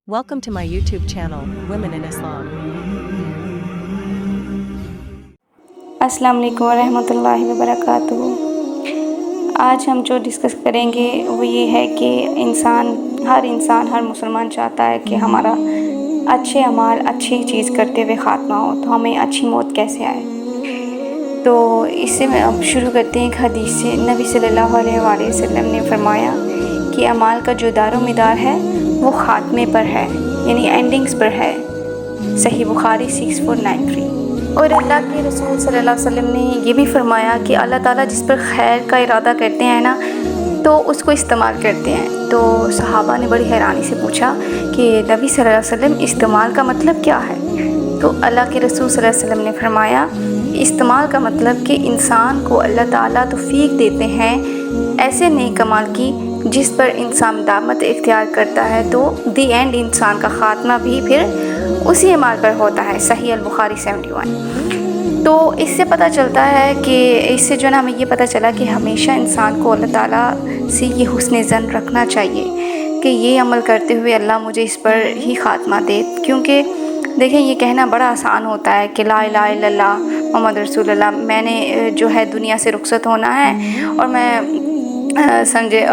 Welcome to my YouTube channel, Women in Islam. अस्सलाम वालेकुम वरहमतुल्लाहि वबरकातुहू। आज हम जो डिस्कस करेंगे वो ये है कि हर मुसलमान चाहता है कि हमारा अच्छे अमाल अच्छी चीज़ करते हुए ख़ात्मा हो, तो हमें अच्छी मौत कैसे आए। तो इससे मैं अब शुरू करते हैं एक हदीस से। नबी सल्लल्लाहु अलैहि वसल्लम ने फरमाया कि अमाल का जो दारोमदार है वो ख़ात्मे पर है, यानी एंडिंग्स पर है। सही बुखारी 6493। और अल्लाह के रसूल सल्लल्लाहु अलैहि वसल्लम ने ये भी फरमाया कि अल्लाह ताला जिस पर खैर का इरादा करते हैं ना, तो उसको इस्तेमाल करते हैं। तो सहाबा ने बड़ी हैरानी से पूछा कि नबी सल्लल्लाहु अलैहि वसल्लम इस्तेमाल का मतलब क्या है। तो अल्लाह के रसूल सल्लल्लाहु अलैहि वसल्लम ने फरमाया इस्तेमाल का मतलब कि इंसान को अल्लाह ताला तौफीक देते हैं ऐसे नेक अमाल की जिस पर इंसान दामत इख्तियार करता है, तो दी एंड इंसान का ख़ात्मा भी फिर उसी अमाल पर होता है। सही अल बुखारी 71। तो इससे पता चलता है कि इससे जो ना हमें ये पता चला कि हमेशा इंसान को अल्लाह ताला से ये हुस्न ज़न रखना चाहिए कि ये अमल करते हुए अल्लाह मुझे इस पर ही ख़ात्मा दे। क्योंकि देखें, ये कहना बड़ा आसान होता है कि ला इलाहा इल्लल्लाह मुहम्मद रसूलुल्लाह, मैंने जो है दुनिया से रुखसत होना है और मैं समझे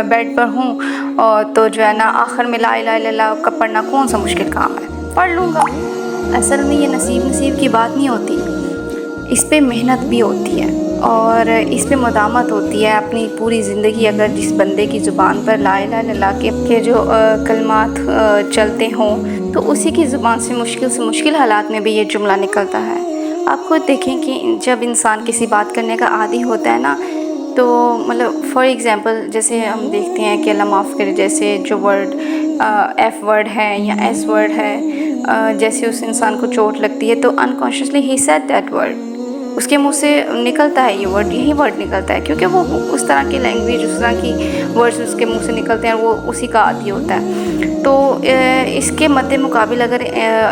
बेड पर हूँ, और तो जो है ना आखिर में ला इलाहा इल्लल्लाह का पढ़ना कौन सा मुश्किल काम है, पढ़ लूँगा। असल में ये नसीब की बात नहीं होती, इस पे मेहनत भी होती है और इस पे मुदामत होती है। अपनी पूरी ज़िंदगी अगर जिस बंदे की ज़ुबान पर ला इलाहा इल्लल्लाह के जो कलमात चलते हों, तो उसी की ज़ुबान से मुश्किल हालात में भी ये जुमला निकलता है। आप खुद देखें कि जब इंसान किसी बात करने का आदी होता है ना, तो मतलब फॉर एग्ज़ाम्पल जैसे हम देखते हैं कि अल्लाह माफ़ करे, जैसे जो वर्ड एफ वर्ड है या एस वर्ड है, जैसे उस इंसान को चोट लगती है तो unconsciously he said that word, उसके मुंह से निकलता है ये वर्ड, यही वर्ड निकलता है, क्योंकि वो उस तरह की लैंग्वेज, उस तरह की वर्ड्स उसके मुंह से निकलते हैं, वो उसी का आदी होता है। तो इसके मद्दे मुकाबिल अगर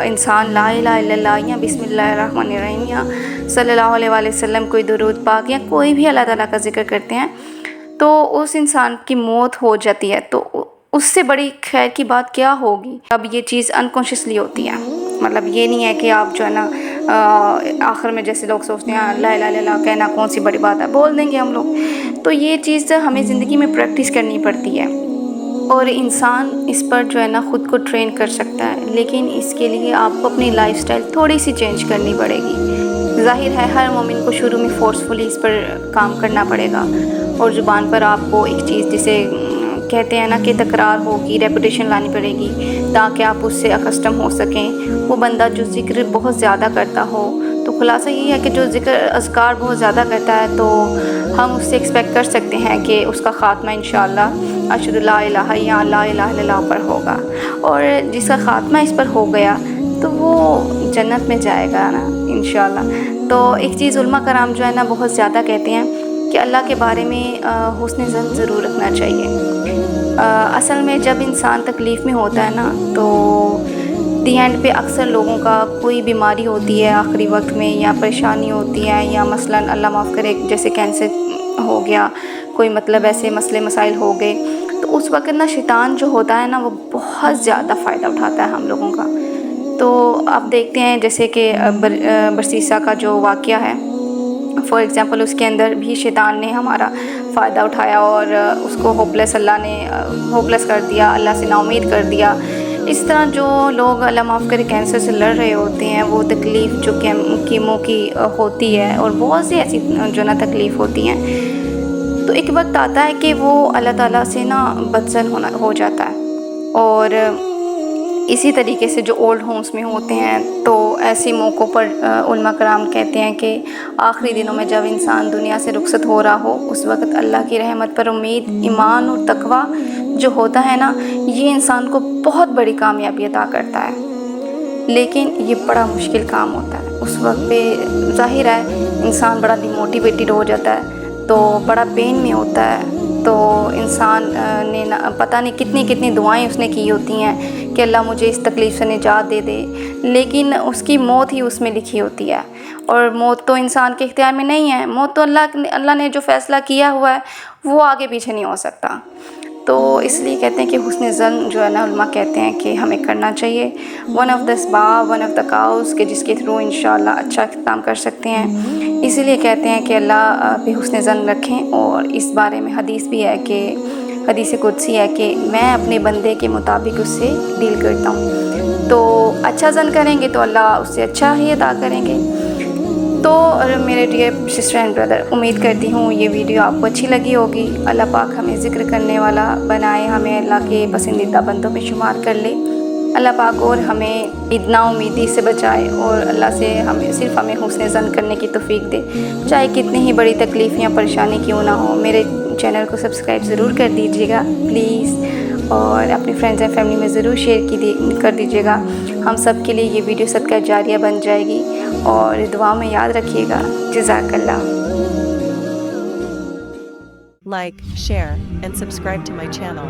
इंसान ला इलाहा इल्लल्लाह या बिस्मिल्लाहिर्रहमानिर्रहीम या सल्लल्लाहु अलैहि वसल्लम कोई दुरूद पाक या कोई भी अल्लाह ताला का जिक्र करते हैं, तो उस इंसान की मौत हो जाती है, तो उससे बड़ी खैर की बात क्या होगी। अब ये चीज़ अनकॉन्शियसली होती है, मतलब ये नहीं है कि आप जो है ना आखिर में जैसे लोग सोचते हैं ला इलाहा इल्लल्लाह कहना कौन सी बड़ी बात है, बोल देंगे हम लोग। तो ये चीज़ हमें ज़िंदगी में प्रैक्टिस करनी पड़ती है और इंसान इस पर जो है ना ख़ुद को ट्रेन कर सकता है, लेकिन इसके लिए आपको अपनी लाइफस्टाइल थोड़ी सी चेंज करनी पड़ेगी। ज़ाहिर है हर मोमिन को शुरू में फोर्सफुली इस पर काम करना पड़ेगा और ज़ुबान पर आपको एक चीज़ जिसे कहते हैं ना कि तकरार होगी, रेपुटेशन लानी पड़ेगी ताकि आप उससे अकस्टम हो सकें। वो बंदा जो ज़िक्र बहुत ज़्यादा करता हो, तो खुलासा यही है कि जो ज़िक्र अज़कार बहुत ज़्यादा करता है, तो हम उससे एक्सपेक्ट कर सकते हैं कि उसका ख़ात्मा इंशाअल्लाह अशहदु ला इलाहा या ला इलाहा इल्लल्लाह पर होगा। और जिसका ख़ात्मा इस पर हो गया तो वो जन्नत में जाएगा ना इंशाअल्लाह। तो एक चीज़ उलमा कराम जो है ना बहुत ज़्यादा कहते हैं कि अल्लाह के बारे में हुस्न ज़न ज़रूर रखना चाहिए। असल में जब इंसान तकलीफ़ में होता है ना, तो दी एंड पे अक्सर लोगों का कोई बीमारी होती है आखिरी वक्त में, या परेशानी होती है, या मसलन अल्लाह माफ़ करे जैसे कैंसर हो गया, कोई मतलब ऐसे मसले मसाइल हो गए, तो उस वक्त ना शैतान जो होता है ना वो बहुत ज़्यादा फ़ायदा उठाता है हम लोगों का। तो आप देखते हैं जैसे कि बरसीसा का जो वाक़या है, फॉर एग्ज़ाम्पल उसके अंदर भी शैतान ने हमारा फ़ायदा उठाया और उसको अल्लाह ने होपलेस कर दिया, अल्लाह से नाउमीद कर दिया। इस तरह जो लोग अल्लाह माफ़ करे कैंसर से लड़ रहे होते हैं, वो तकलीफ़ जो कीमो की होती है और बहुत सी ऐसी जो ना तकलीफ़ होती हैं, तो एक वक्त आता है कि वो अल्लाह ताला से ना बदज़न हो जाता है। और इसी तरीके से जो ओल्ड होम्स में होते हैं, तो ऐसे मौक़ों पर उलमा कराम कहते हैं कि आखिरी दिनों में जब इंसान दुनिया से रुखसत हो रहा हो, उस वक़्त अल्लाह की रहमत पर उम्मीद, ईमान और तक़वा जो होता है ना, ये इंसान को बहुत बड़ी कामयाबी अता करता है। लेकिन ये बड़ा मुश्किल काम होता है। उस वक्त पे ज़ाहिर है इंसान बड़ा डिमोटिवेटेड हो जाता है, तो बड़ा पेन में होता है। तो इंसान ने पता नहीं कितनी दुआएं उसने की होती हैं कि अल्लाह मुझे इस तकलीफ़ से निजात दे दे, लेकिन उसकी मौत ही उसमें लिखी होती है। और मौत तो इंसान के इख्तियार में नहीं है, मौत तो अल्लाह ने जो फ़ैसला किया हुआ है वो आगे पीछे नहीं हो सकता। تو اس لیے کہتے ہیں کہ حسن ظن جو ہے نا علماء کہتے ہیں کہ ہمیں کرنا چاہیے. ون آف دا اسباب، ون آف دا کاؤز کہ جس کے تھرو انشاءاللہ اچھا کام کر سکتے ہیں. اسی لیے کہتے ہیں کہ اللہ پہ حسن ظن رکھیں. اور اس بارے میں حدیث بھی ہے کہ حدیث قدسی ہے کہ میں اپنے بندے کے مطابق اس سے ڈیل کرتا ہوں. تو اچھا ظن کریں گے تو اللہ اس سے اچھا ہی عطا کریں گے. تو میرے ڈیئر سسٹر اینڈ بردر، امید کرتی ہوں یہ ویڈیو آپ کو اچھی لگی ہوگی. اللہ پاک ہمیں ذکر کرنے والا بنائے، ہمیں اللہ کے پسندیدہ بندوں میں شمار کر لے. اللہ پاک اور ہمیں اتنا امیدی سے بچائے اور اللہ سے صرف ہمیں حسن ظن کرنے کی توفیق دے، چاہے کتنی ہی بڑی تکلیف یا پریشانی کیوں نہ ہو. میرے چینل کو سبسکرائب ضرور کر دیجیے گا پلیز، اور اپنے فرینڈز اینڈ فیملی میں ضرور شیئر کر دیجیے گا. ہم سب کے لیے یہ ویڈیو صدقہ جاریہ بن جائے گی. اور دعا میں یاد رکھیے گا. جزاک اللہ. Like, share, and subscribe to my channel.